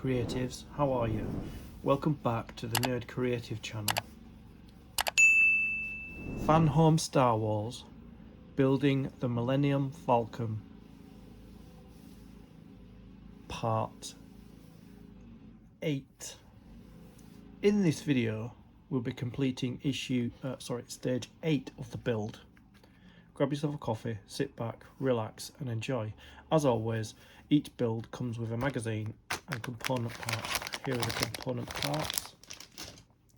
Creatives, how are you? Welcome back to the Nerd Creative channel. FANHOME Star Wars, building the Millennium Falcon, part 8. In this video, we'll be completing stage 8 of the build. Grab yourself a coffee, sit back, relax and enjoy. As always, each build comes with a magazine and component parts. Here are the component parts.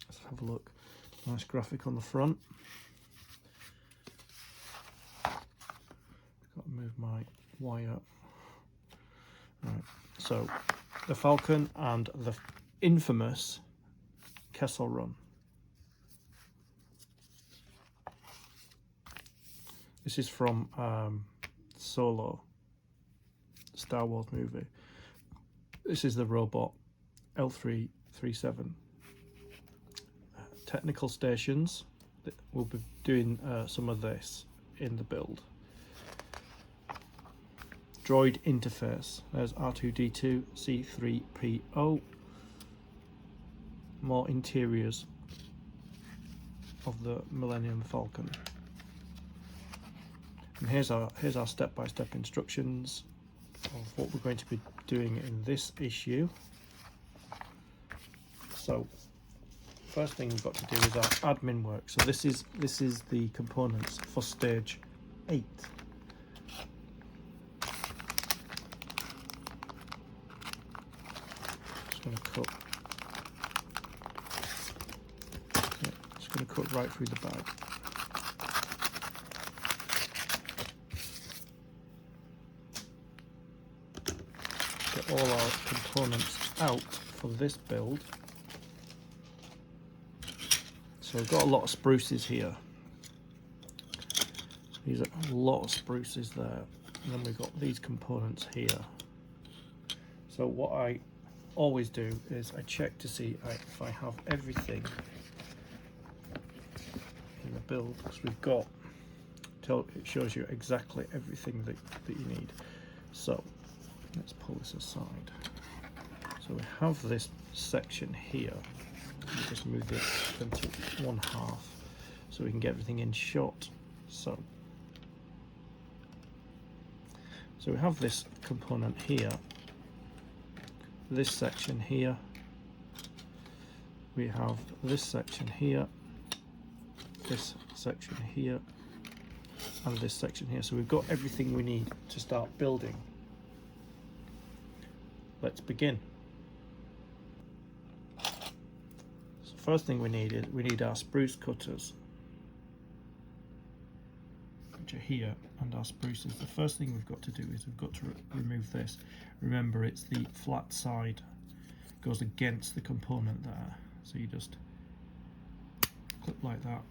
Let's have a look. Nice graphic on the front. Got to move my wire. Right. So, the Falcon and the infamous Kessel Run. This is from Solo, Star Wars movie. This is the robot L337. Technical stations. We'll be doing some of this in the build. Droid interface. There's R2D2, C3PO. More interiors of the Millennium Falcon. And here's our step-by-step instructions of what we're going to be doing in this issue. So, first thing we've got to do is our admin work. So this is the components for stage 8. Just going to cut. Yeah, just going to cut right through the bag. Get all our components out for this build. So we've got a lot of spruces here. These are a lot of spruces there. And then we've got these components here. So what I always do is I check to see if I have everything in the build, because we've got, it shows you exactly everything that you need. So let's pull this aside. So we have this section here. We just move it into 1/2 so we can get everything in shot. So we have this component here, this section here, we have this section here, this section here, and this section here. So we've got everything we need to start building. Let's begin. So first thing we need our spruce cutters, which are here, and our spruces. The first thing we've got to do is we've got to remove this. Remember, it's the flat side, goes against the component there. So you just clip like that.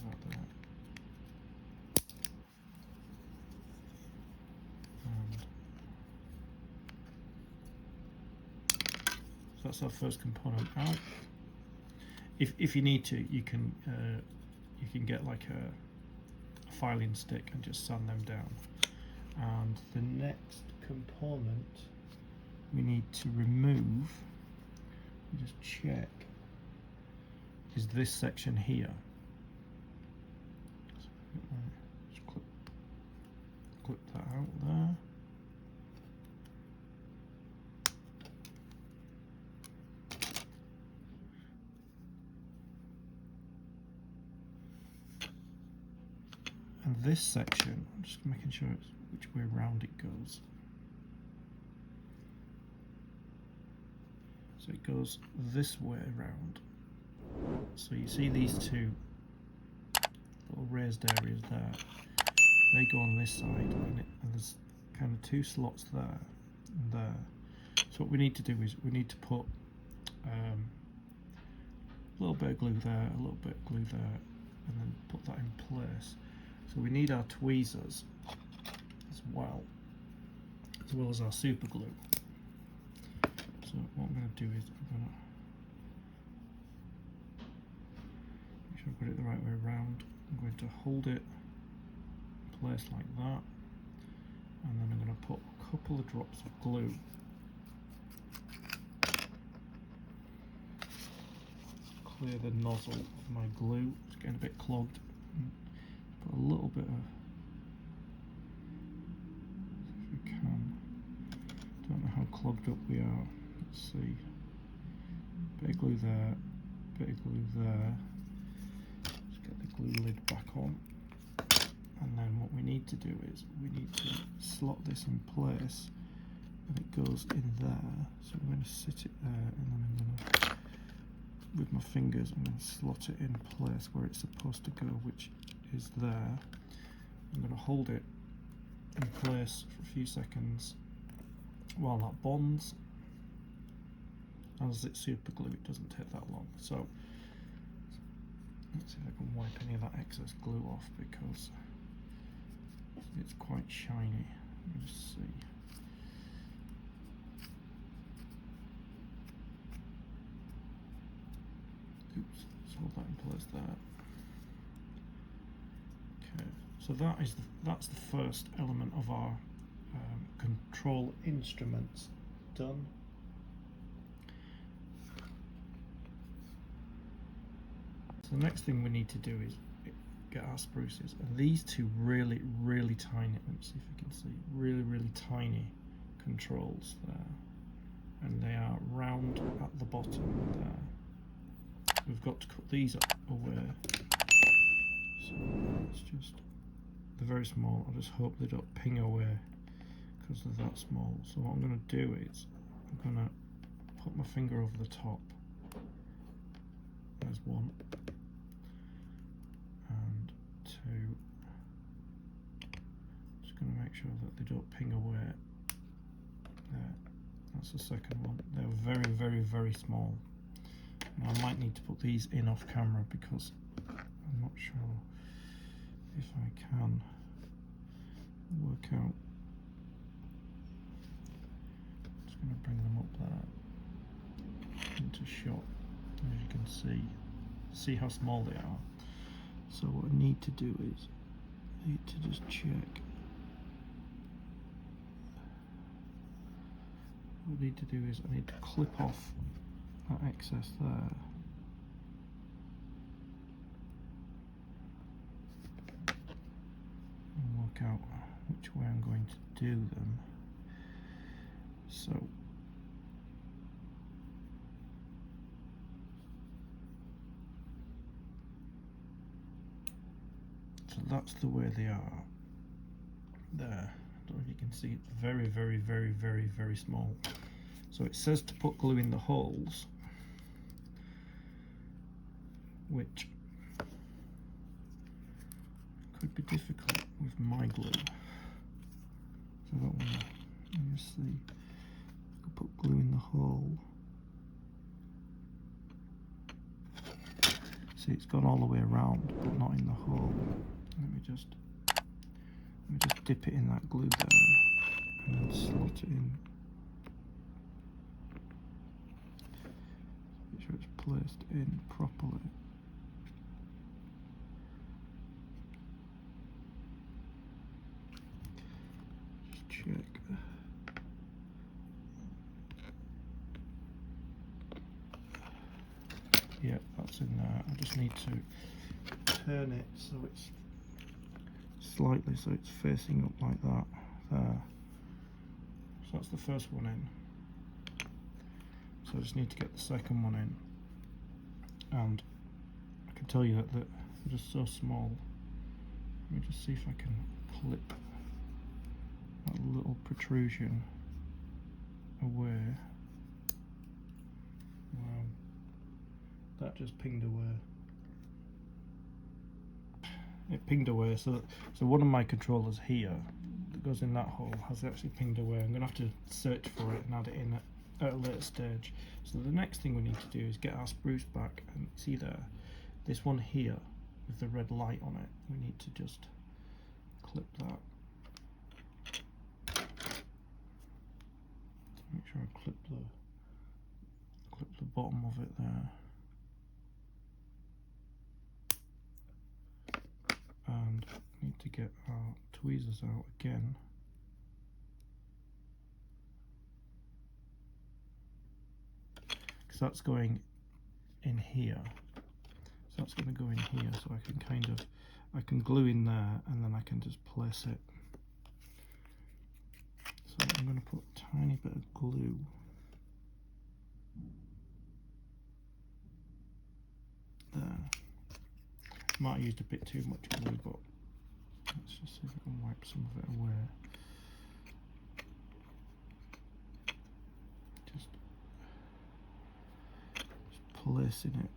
Like that. So that's our first component out. If you need to, you can get like a filing stick and just sand them down. And the next component we need to remove, just check, is this section here. Just clip that out there. And this section, I'm just making sure it's which way around it goes. So it goes this way around. So you see these two little raised areas there. They go on this side, and there's kind of 2 slots there and there. So what we need to do is we need to put a little bit of glue there, a little bit of glue there, and then put that in place. So we need our tweezers as well as our super glue. So what I'm going to do is I'm going to make sure I put it the right way around. I'm going to hold it, place like that, and then I'm going to put a couple of drops of glue. Clear the nozzle of my glue, it's getting a bit clogged. Put a little bit of, if we can, don't know how clogged up we are, let's see, bit of glue there, bit of glue there, just get the glue lid back on, and then what we need to do is, we need to slot this in place, and it goes in there, so I'm going to sit it there, and then I'm going to, with my fingers, I'm going to slot it in place where it's supposed to go, which is there. I'm going to hold it in place for a few seconds while that bonds. As it's super glue, it doesn't take that long. So let's see if I can wipe any of that excess glue off, because it's quite shiny. Let me just see. Oops, let's hold that in place there. Okay, so that's the first element of our control instruments done. So the next thing we need to do is get our spruces, and these two really tiny, let me see if you can see, really tiny controls there, and they are round at the bottom there. We've got to cut these away, so it's just, they're very small. I just hope they don't ping away because they're that small. So what I'm going to do is I'm going to put my finger over the top. There's one, and two. Just going to make sure that they don't ping away. There, that's the second one. They're very small. Now I might need to put these in off camera because I'm not sure if I can work out. Just going to bring them up there into shot, as you can see how small they are. So what I need to do is I need to just check. What I need to do is I need to clip off that excess there. And work out which way I'm going to do them. So that's the way they are. There. I don't know if you can see, it's very small. So it says to put glue in the holes, which could be difficult with my glue. So I don't want to, let me just see, I could put glue in the hole. See, it's gone all the way around, but not in the hole. Let me just dip it in that glue there, and then slot it in. Make sure it's placed in properly. Just check. Yeah, that's in there. I just need to turn it so it's slightly, so it's facing up like that there. So that's the first one in. So I just need to get the second one in, and I can tell you that they're just so small. Let me just see if I can clip that little protrusion away. Wow, that just pinged away. It pinged away, so one of my controllers here that goes in that hole has actually pinged away. I'm going to have to search for it and add it in at a later stage. So the next thing we need to do is get our spruce back, and see there, this one here with the red light on it, we need to just clip that. Make sure I clip the bottom of it there. And need to get our tweezers out again. Because that's going in here. So that's going to go in here, so I can I can glue in there and then I can just place it. So I'm going to put a tiny bit of glue there. Might have used a bit too much glue, but let's just see if I can wipe some of it away. Just placing it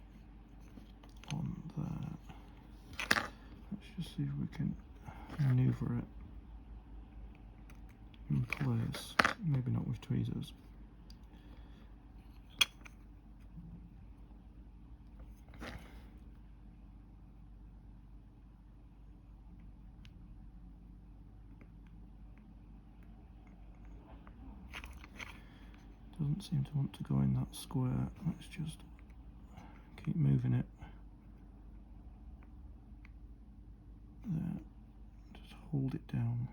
on there. Let's just see if we can maneuver it in place. Maybe not with tweezers. Doesn't seem to want to go in that square. Let's just keep moving it. There. Just hold it down.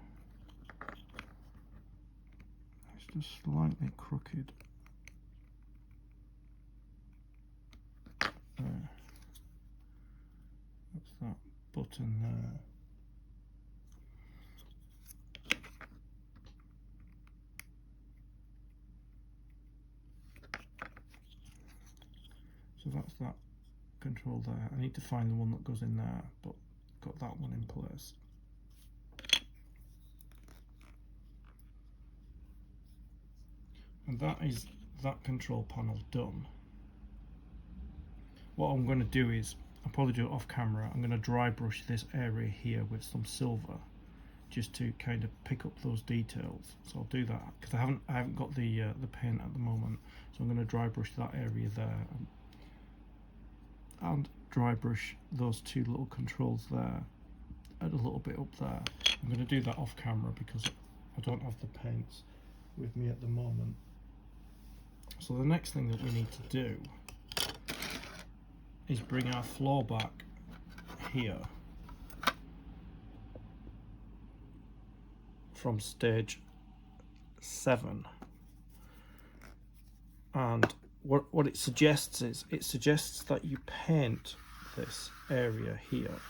It's just slightly crooked. There. That's that button there. So that's that control there. I need to find the one that goes in there, but got that one in place. And that is that control panel done. What I'm going to do is, I'll probably do it off camera, I'm going to dry brush this area here with some silver, just to kind of pick up those details. So I'll do that, because I haven't got the paint at the moment, so I'm going to dry brush that area there, and dry brush those two little controls there, and a little bit up there. I'm going to do that off camera because I don't have the paints with me at the moment. So the next thing that we need to do is bring our floor back here from stage 7, and what it suggests is, it suggests that you paint this area here,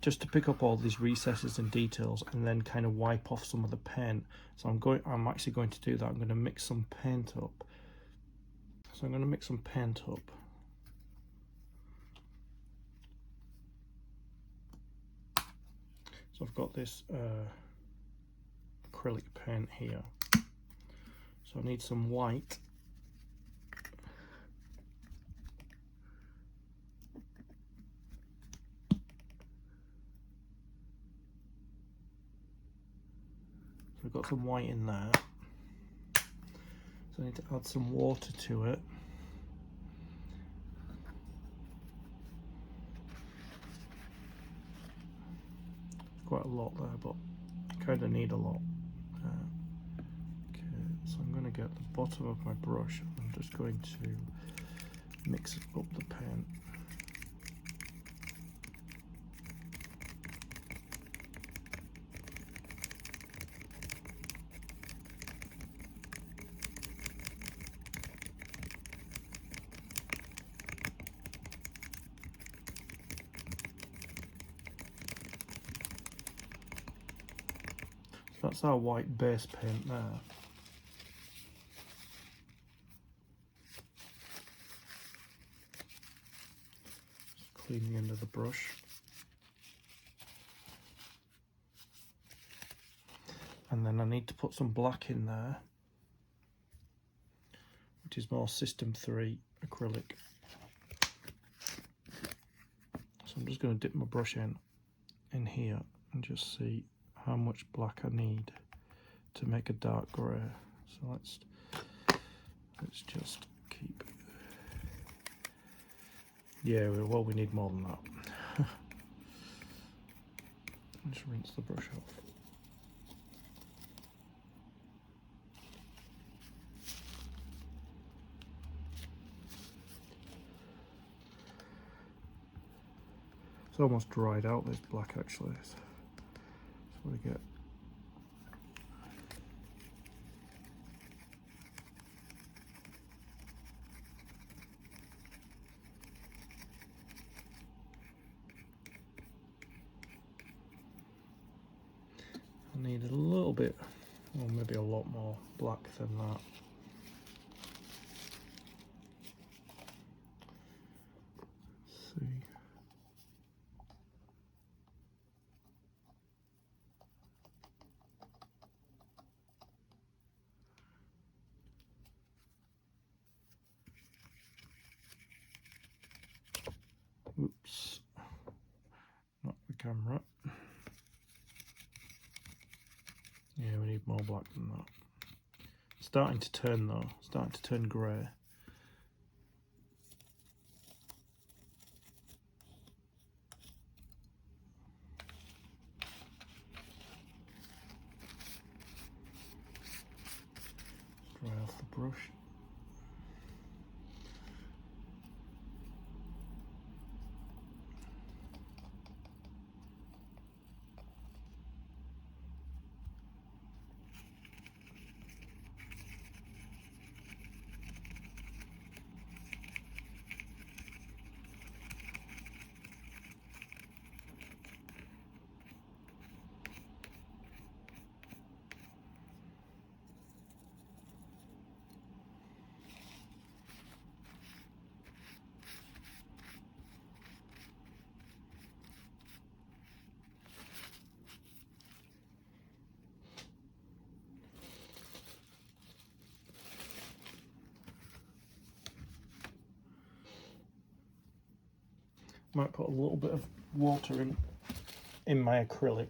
just to pick up all these recesses and details, and then kind of wipe off some of the paint. So I'm actually going to do that. I'm going to mix some paint up. So I'm going to mix some paint up. So I've got this acrylic paint here. So I need some white. So I've got some white in there. So I need to add some water to it. Quite a lot there, but kind of need a lot. Okay, so I'm going to get the bottom of my brush. I'm just going to mix up the paint. That's our white base paint there. Just clean the end of the brush. And then I need to put some black in there, which is more System 3 acrylic. So I'm just going to dip my brush in here and just see how much black I need to make a dark grey. So let's just keep, yeah, well, we need more than that. Just rinse the brush off. It's almost dried out, this black actually. That's what I get. I need a little bit, or maybe a lot more black than that. Let's see. Oops, not the camera. Yeah, we need more black than that. Starting to turn though, starting to turn grey. Dry off the brush. Might put a little bit of water in my acrylic.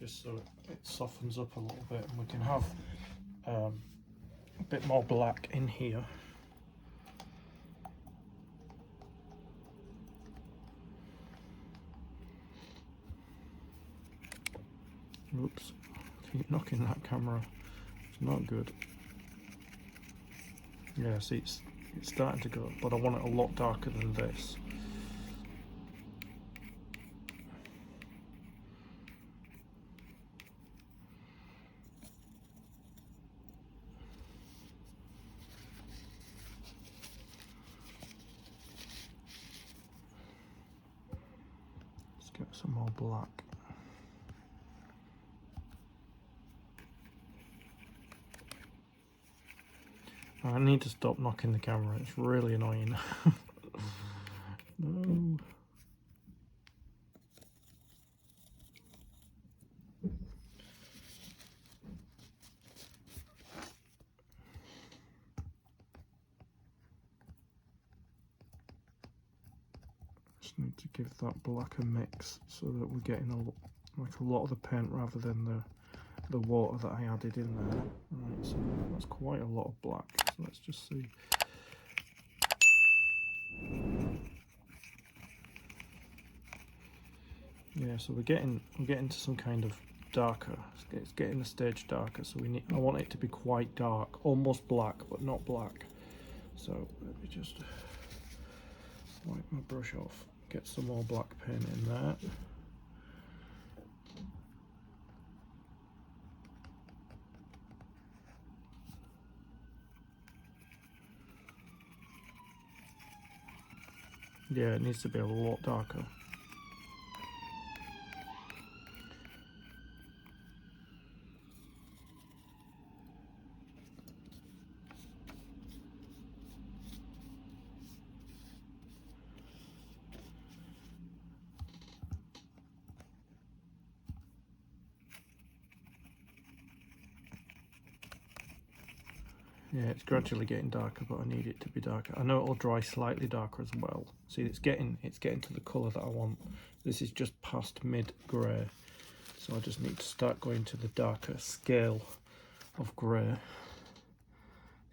Just so it softens up a little bit and we can have a bit more black in here. Oops, keep knocking that camera. It's not good. Yeah, see, it's starting to go, but I want it a lot darker than this. Let's get some more black. I need to stop knocking the camera, it's really annoying. No. Just need to give that black a mix so that we're getting a lot of the paint rather than the water that I added in there. Right, so that's quite a lot of black. So let's just see. Yeah, so we're getting to some kind of darker. It's getting the stage darker. So I want it to be quite dark, almost black, but not black. So let me just wipe my brush off. Get some more black paint in there. Yeah, it needs to be a lot darker. Yeah, it's gradually getting darker, but I need it to be darker. I know it'll dry slightly darker as well. See, it's getting to the colour that I want. This is just past mid-grey, so I just need to start going to the darker scale of grey.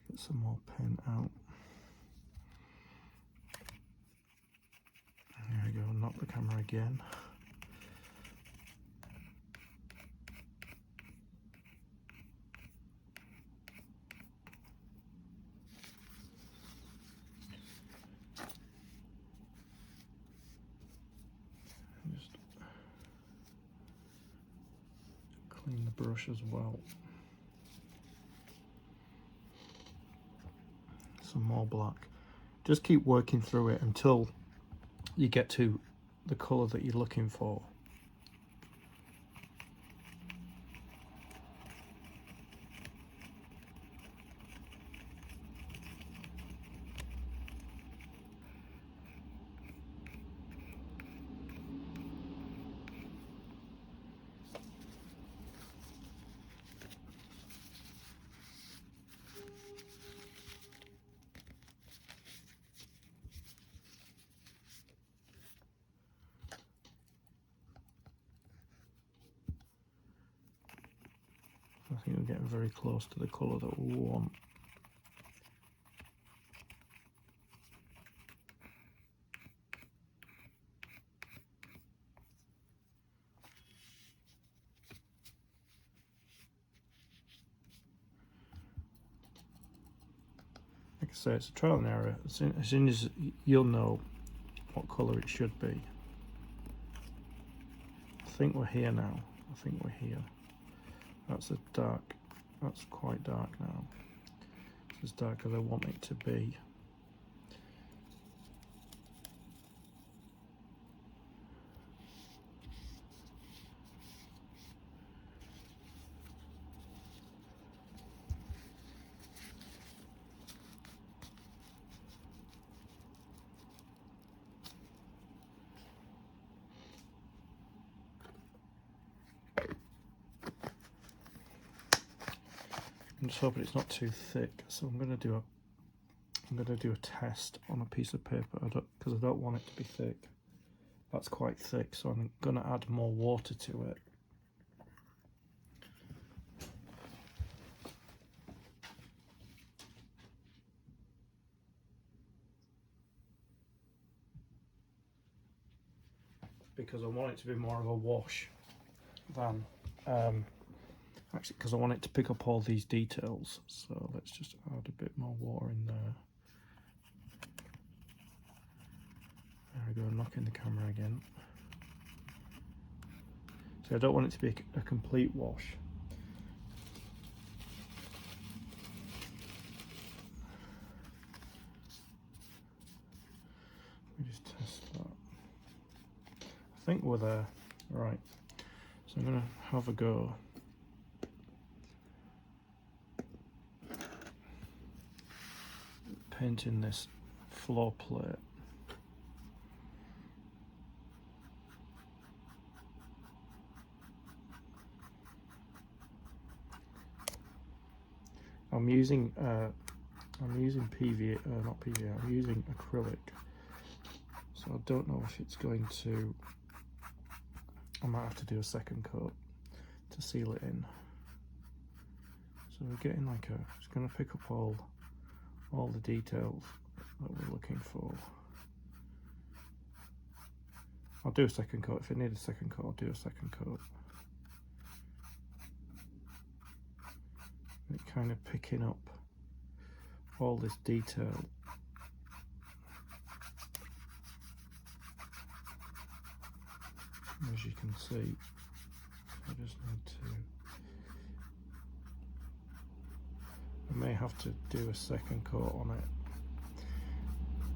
Get some more paint out. There we go, knock the camera again. clean the brush as well. Some more black. Just keep working through it until you get to the colour that you're looking for. I think we're getting very close to the colour that we want. Like I say, it's a trial and error. As soon as you'll know what colour it should be. I think we're here now. I think we're here. That's a dark. That's quite dark now. It's as dark as I want it to be. I'm just hoping it's not too thick, so I'm going to do a test on a piece of paper because I don't want it to be thick. That's quite thick, so I'm going to add more water to it. Because I want it to be more of a wash than actually, because I want it to pick up all these details. So let's just add a bit more water in there. There we go, knocking the camera again. So I don't want it to be a complete wash. Let me just test that. I think we're there. Right. So I'm going to have a go. Painting this floor plate. I'm using PVA, not PVA. I'm using acrylic. So I don't know if it's going to. I might have to do a second coat to seal it in. So we're getting like it's going to pick up all the details that we're looking for. I'll do a second coat. If I need a second coat, I'll do a second coat. It's kind of picking up all this detail. As you can see, I just need to. I may have to do a second coat on it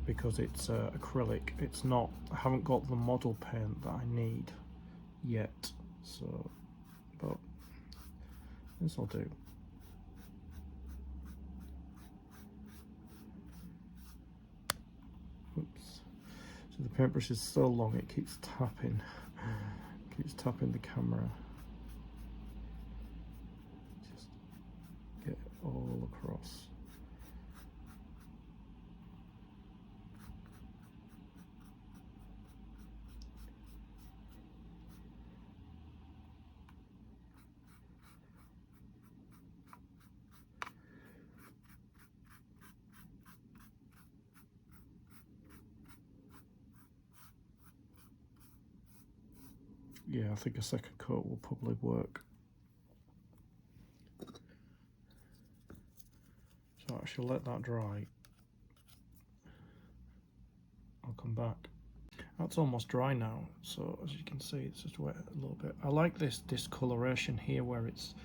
because it's acrylic. It's not. I haven't got the model paint that I need yet. So, but this will do. Oops. So the paintbrush is so long it keeps tapping. Keeps tapping the camera. Just get it all across. Yeah, I think a second coat will probably work. So I shall let that dry. I'll come back. That's almost dry now, so as you can see it's just wet a little bit. I like this discoloration here where it's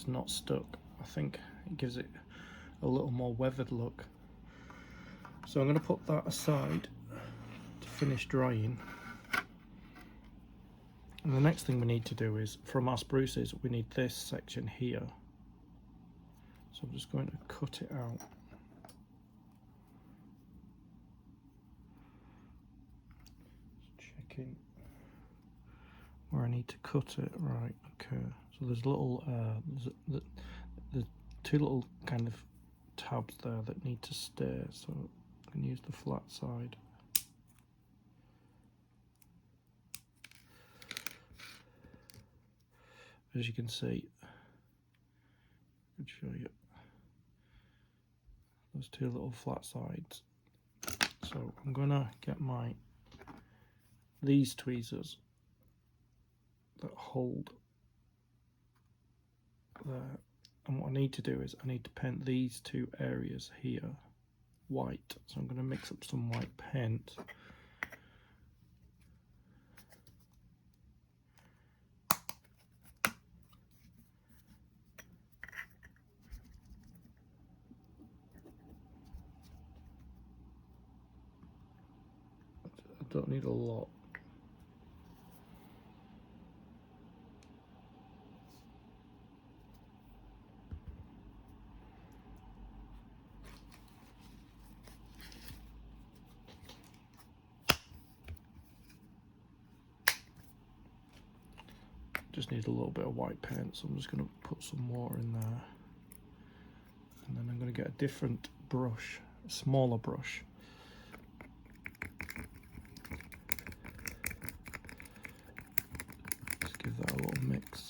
not stuck. I think it gives it a little more weathered look. So I'm going to put that aside to finish drying. And the next thing we need to do is, from our spruces, we need this section here. So I'm just going to cut it out. Just checking where I need to cut it. Right, okay. So there's little, there's two little kind of tabs there that need to stay. So I can use the flat side. As you can see, I can show you those two little flat sides. So I'm gonna get these tweezers that hold there, and what I need to do is I need to paint these two areas here white. So I'm going to mix up some white paint. I don't need a lot. Just need a little bit of white paint, so I'm just going to put some more in there, and then I'm going to get a different brush, a smaller brush. Just give that a little mix.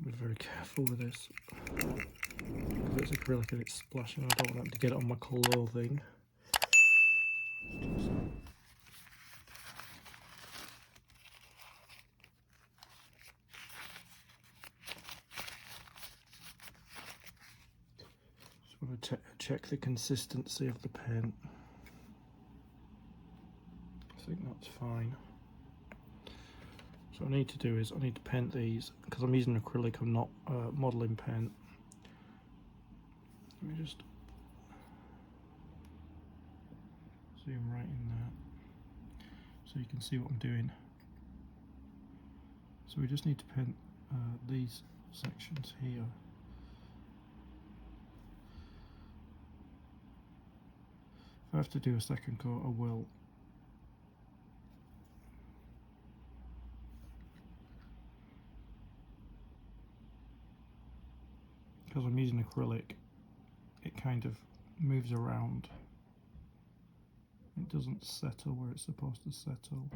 Be very careful with this, because it's acrylic and it's splashing. I don't want to get it on my clothing. Just want to check the consistency of the paint. I think that's fine. So what I need to do is I need to paint these, because I'm using acrylic, I'm not modelling paint. Let me just zoom right in there so you can see what I'm doing. So we just need to paint these sections here. If I have to do a second coat, I will. Because I'm using acrylic, it kind of moves around. It doesn't settle where it's supposed to settle.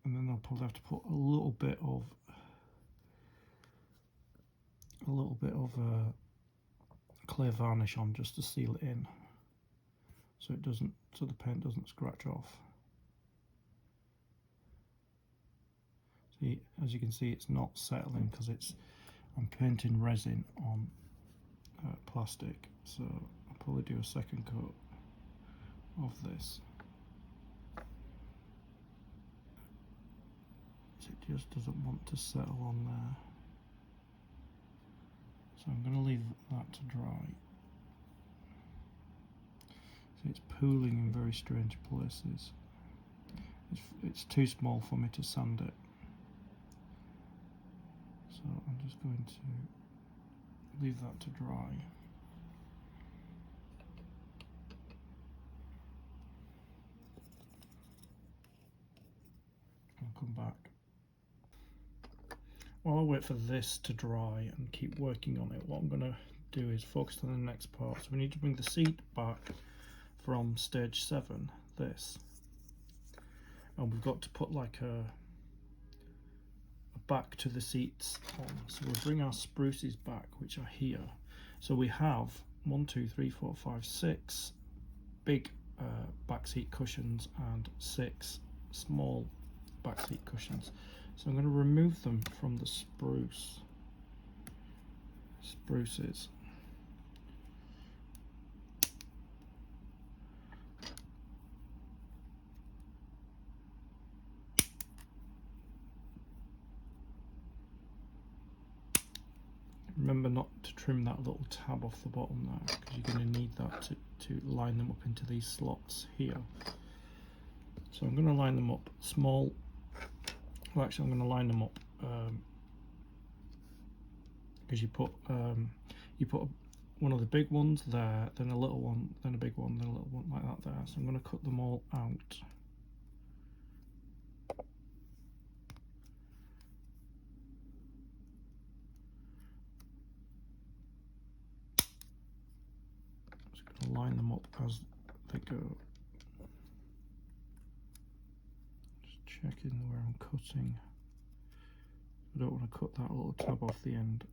And then I'll probably have to put a little bit of clear varnish on just to seal it in, so the paint doesn't scratch off. See, as you can see, it's not settling because I'm painting resin on plastic, so I'll probably do a second coat of this. It just doesn't want to settle on there, so I'm going to leave that to dry. See, it's pooling in very strange places. It's too small for me to sand it. So I'm just going to leave that to dry. I'll come back. While I wait for this to dry and keep working on it, what I'm going to do is focus on the next part. So we need to bring the seat back from stage 7, this. And we've got to put like a back to the seats on. So we'll bring our spruces back, which are here. So we have 1, 2, 3, 4, 5, 6 big back seat cushions and 6 small back seat cushions. So I'm going to remove them from the spruces. Remember not to trim that little tab off the bottom there, because you're going to need that to line them up into these slots here. So I'm going to line them up small. Well, actually, I'm going to line them up because you put one of the big ones there, then a little one, then a big one, then a little one, like that there. So I'm going to cut them all out. Line them up as they go. Just checking where I'm cutting. I don't want to cut that little tab off the end.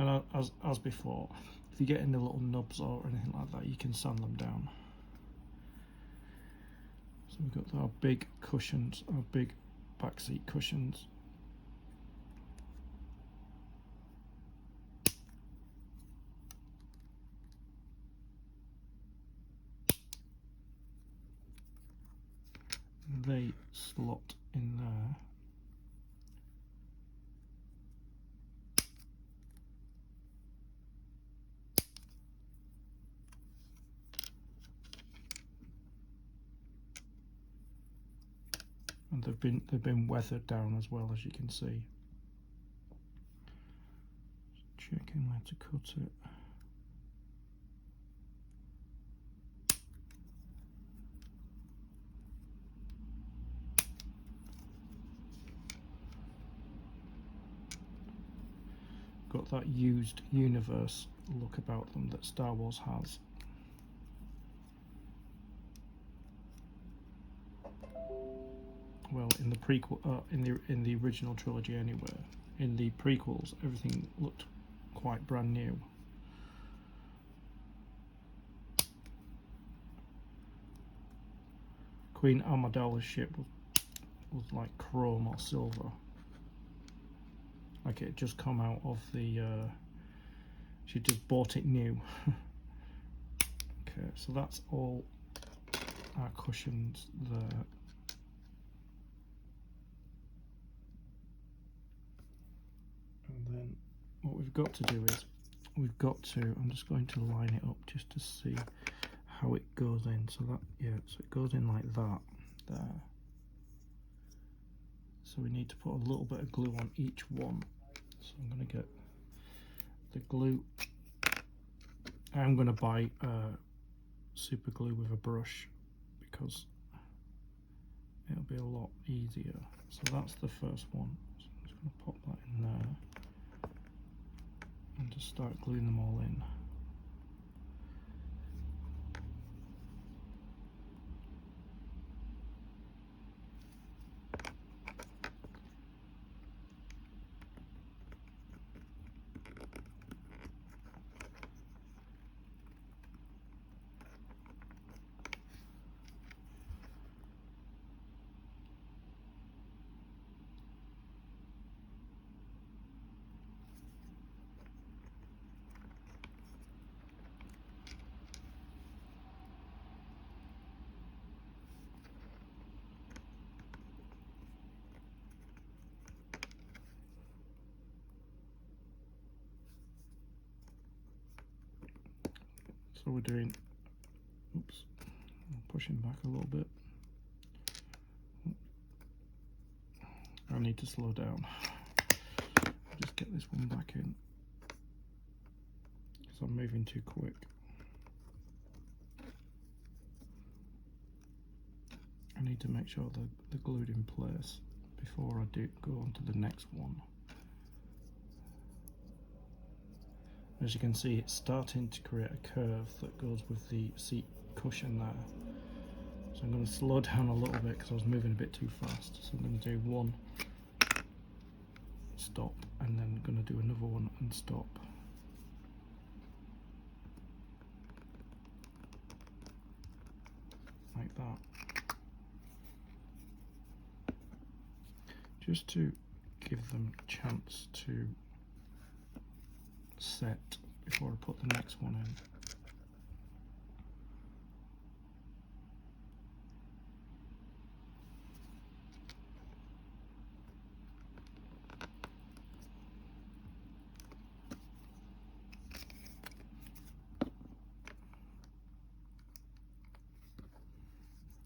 And as before, if you get any little nubs or anything like that, you can sand them down. So we've got our big cushions, our big back seat cushions. They slot in there. And they've been weathered down as well, as you can see. Just checking where to cut it. Got that used universe look about them that Star Wars has. Well, in the prequel, in the original trilogy anyway. In the prequels, everything looked quite brand new. Queen Amidala's ship was like chrome or silver, like it had just come out of the. She just bought it new. Okay, so that's all our cushions there. And then what we've got to do is I'm just going to line it up just to see how it goes in. So that, yeah, so it goes in like that there. So we need to put a little bit of glue on each one. So I'm going to get the glue. I'm going to buy super glue with a brush because it'll be a lot easier. So that's the first one. So I'm just going to pop that in there and just start gluing them all in. So we're doing, oops, pushing back a little bit. I need to slow down. Just get this one back in because I'm moving too quick. I need to make sure they're glued in place before I do go on to the next one. As you can see, it's starting to create a curve that goes with the seat cushion there. So I'm going to slow down a little bit because I was moving a bit too fast. So I'm going to do one, stop, and then I'm going to do another one and stop. Like that. Just to give them a chance to set before I put the next one in.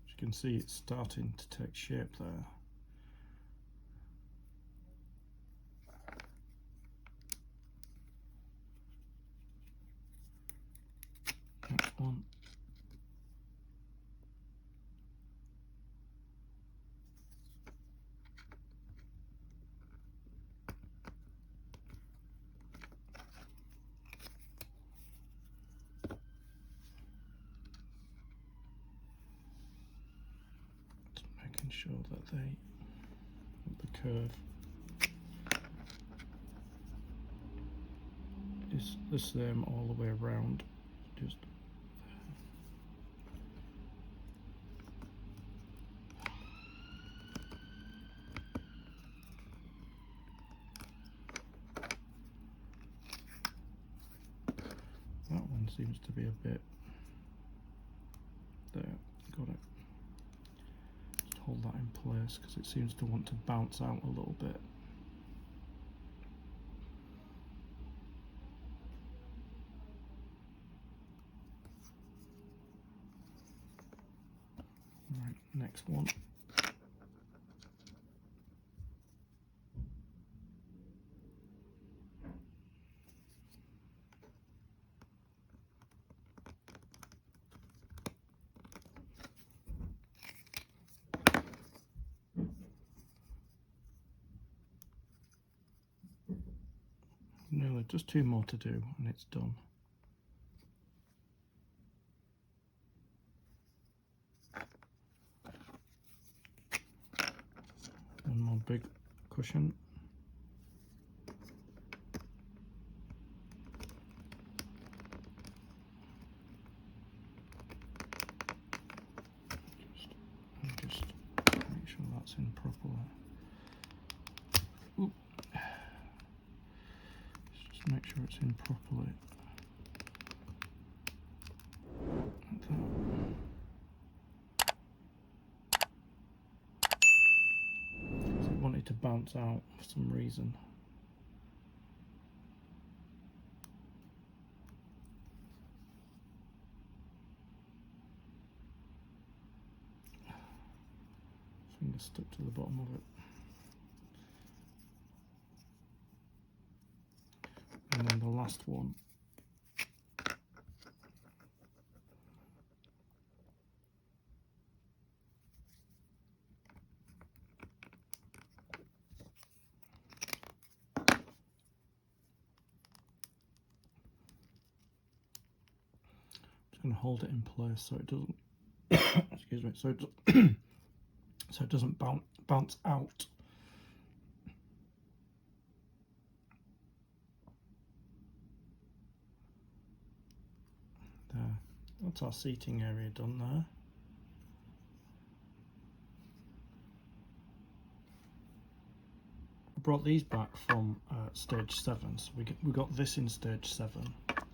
As you can see, it's starting to take shape there. Next one. Just making sure that the curve is the same all the way around. Just that one seems to be a bit there. Got it. Just hold that in place because it seems to want to bounce out a little bit. Right, next one. No, just two more to do and it's done. One more big cushion. Just make sure that's in properly. Oop. Just make sure it's in properly. Like that. So it wanted to bounce out for some reason. Finger stuck to the bottom of it. And then the last one. Just going to hold it in place so it doesn't excuse me, so it doesn't bounce out. There. That's our seating area done there. I brought these back from stage 7, so we got this in stage 7,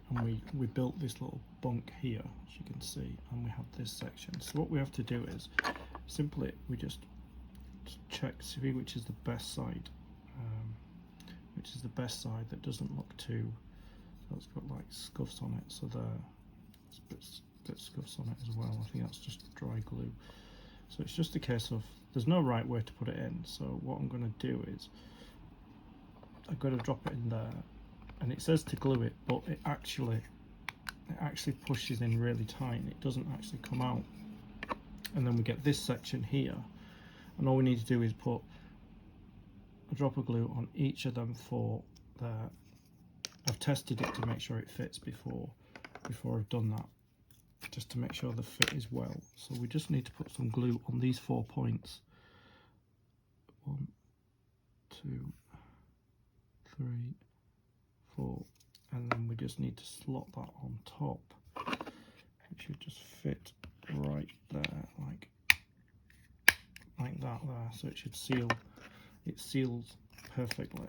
and we built this little bunk here, as you can see, and we have this section. So what we have to do is simply we just check, see which is the best side, that doesn't look too, so it's got like scuffs on it, so there, it's a bit bit of scuffs on it as well. I think that's just dry glue. So it's just a case of, there's no right way to put it in. So what I'm going to do is, I've got to drop it in there, and it says to glue it, but it actually pushes in really tight. It doesn't actually come out. And then we get this section here, and all we need to do is put a drop of glue on each of them four there. I've tested it to make sure it fits before I've done that, just to make sure the fit is well. So we just need to put some glue on these 4 points. 1, 2, 3, 4, and then we just need to slot that on top. It should just fit right there, like that there. So it should seal. It seals perfectly,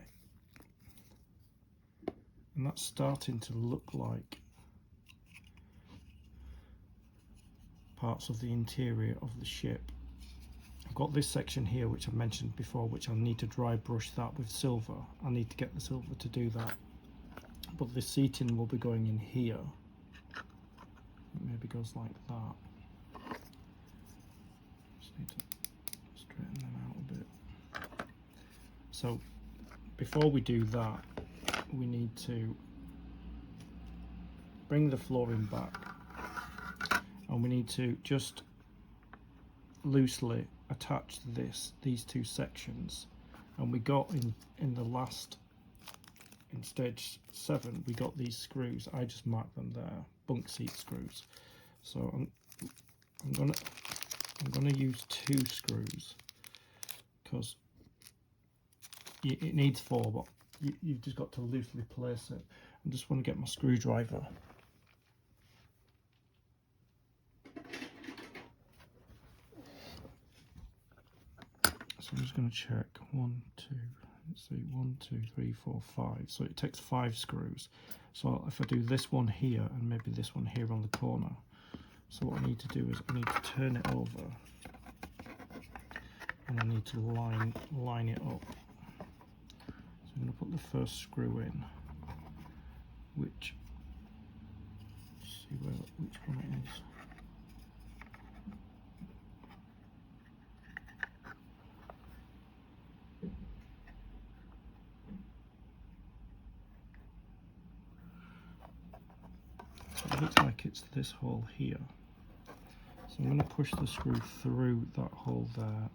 and that's starting to look like parts of the interior of the ship. I've got this section here which I mentioned before, which I need to dry brush that with silver. I need to get the silver to do that, but the seating will be going in here. It maybe goes like that. Just need to straighten them out a bit. So before we do that, we need to bring the flooring back, and we need to just loosely attach these two sections. And we got in the last, in stage 7, we got these screws. I just marked them there, bunk seat screws. So I'm gonna use 2 screws, because it needs 4, but you've just got to loosely place it. I just want to get my screwdriver. So I'm just going to check 1, 2, let's see, 1, 2, 3, 4, 5. So it takes 5 screws. So if I do this one here and maybe this one here on the corner, so what I need to do is I need to turn it over, and I need to line it up. So I'm going to put the first screw in, which, see which one it is. So it looks like it's this hole here. So I'm going to push the screw through that hole there.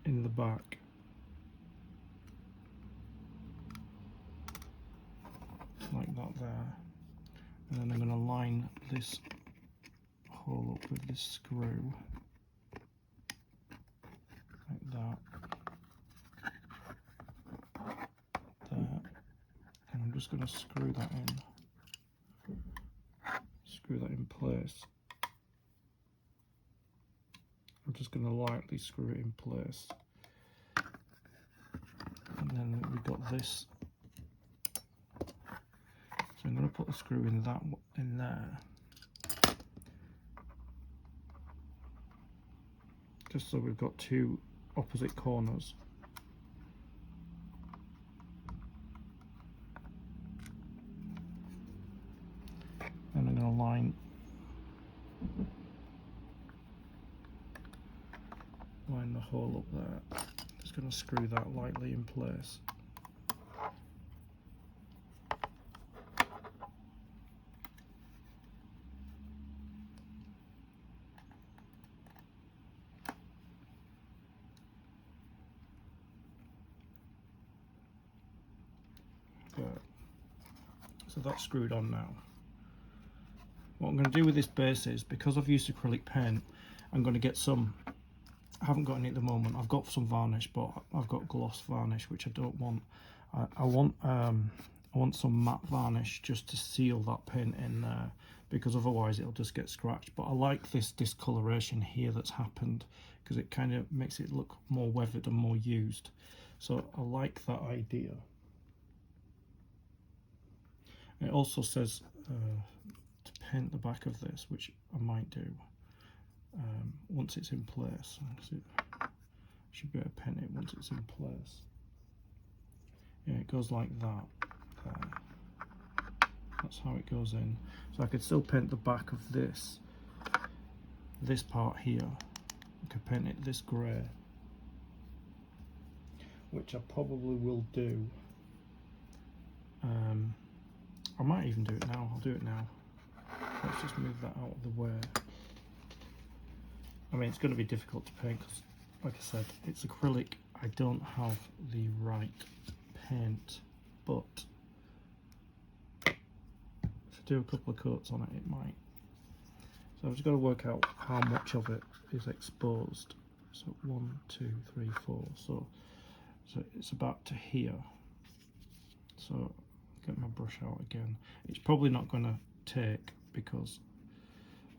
In the back. Like that there. And then I'm going to line this hole up with this screw. Like that. There. And I'm just going to screw that in. Screw that in place. I'm just going to lightly screw it in place. And then we've got this. So I'm going to put a screw in there. Just so we've got 2 opposite corners. And I'm going to line the hole up there. Just going to screw that lightly in place. There. So that's screwed on now. What I'm going to do with this base is, because I've used acrylic paint, I'm going to get some, I haven't got any at the moment, I've got some varnish, but I've got gloss varnish, which I don't want. I want some matte varnish just to seal that paint in there, because otherwise it'll just get scratched. But I like this discoloration here that's happened, because it kind of makes it look more weathered and more used. So I like that idea. It also says to paint the back of this, which I might do once it's in place. Should be able to paint it once it's in place. Yeah, it goes like that. That's how it goes in. So I could still paint the back of this part here. I could paint it this grey, which I probably will do. I might even do it now. I'll do it now. Let's just move that out of the way. I mean, it's going to be difficult to paint because, like I said, it's acrylic. I don't have the right paint, but if I do a couple of coats on it, it might. So I've just got to work out how much of it is exposed. So 1, 2, 3, 4. So it's about to here. So get my brush out again. It's probably not going to take because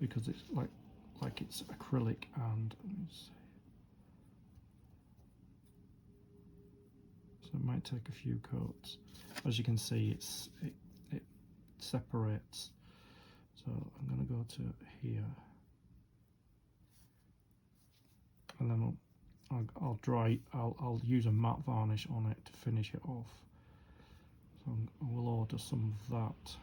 it's like it's acrylic, and let me see. So it might take a few coats. As you can see, it separates. So I'm going to go to here, and then I'll use a matte varnish on it to finish it off. So I will order some of that.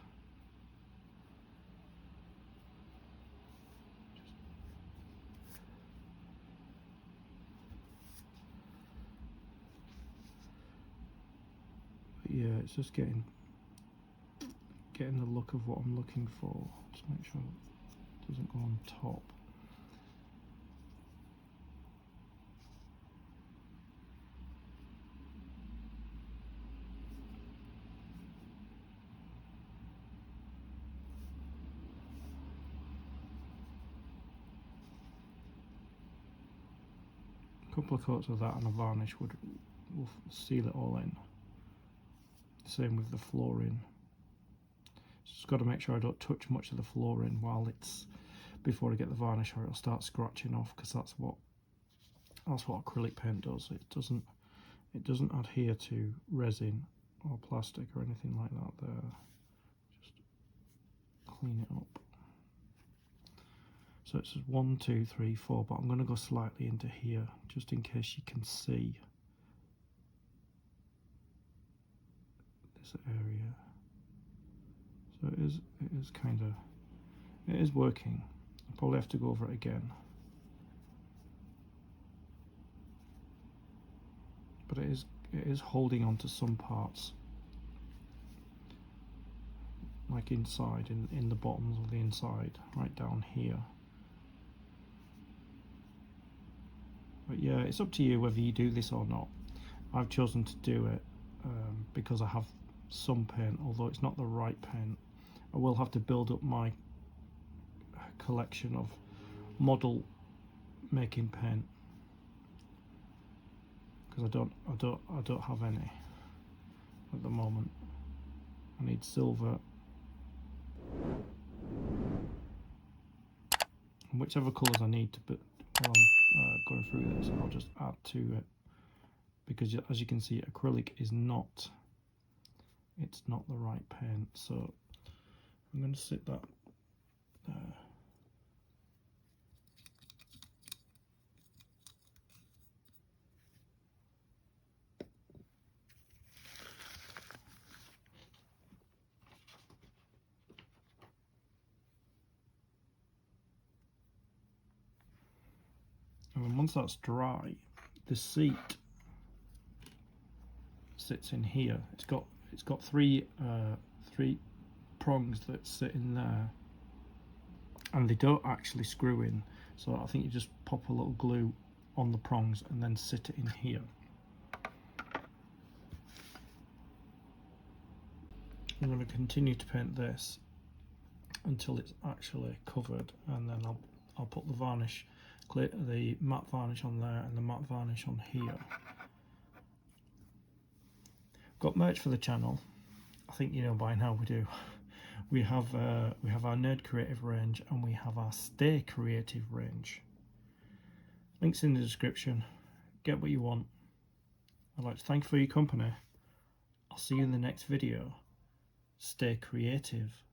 But yeah, it's just getting the look of what I'm looking for. Just make sure it doesn't go on top. A couple of coats of that and a varnish will seal it all in. Same with the flooring. Just got to make sure I don't touch much of the flooring before I get the varnish, or it'll start scratching off, because that's what acrylic paint does. It doesn't adhere to resin or plastic or anything like that there. Just clean it up. So it's 1, 2, 3, 4, but I'm going to go slightly into here just in case you can see this area. So it is working. I'll probably have to go over it again, but it is holding on to some parts, like inside in the bottoms of the inside, right down here. But yeah, it's up to you whether you do this or not. I've chosen to do it because I have some paint, although it's not the right paint. I will have to build up my collection of model making paint, because I don't have any at the moment. I need silver, and whichever colours I need to put while I'm going through this, I'll just add to it, because as you can see, acrylic is not the right paint. So I'm going to sit that there. And then once that's dry, the seat sits in here. It's got three prongs that sit in there, and they don't actually screw in. So I think you just pop a little glue on the prongs and then sit it in here. I'm going to continue to paint this until it's actually covered, and then I'll put the matte varnish on there and the matte varnish on here. Got merch for the channel. I think you know by now we do. We have our Nerd Creative range, and we have our Stay Creative range. Links in the description. Get what you want. I'd like to thank you for your company. I'll see you in the next video. Stay creative.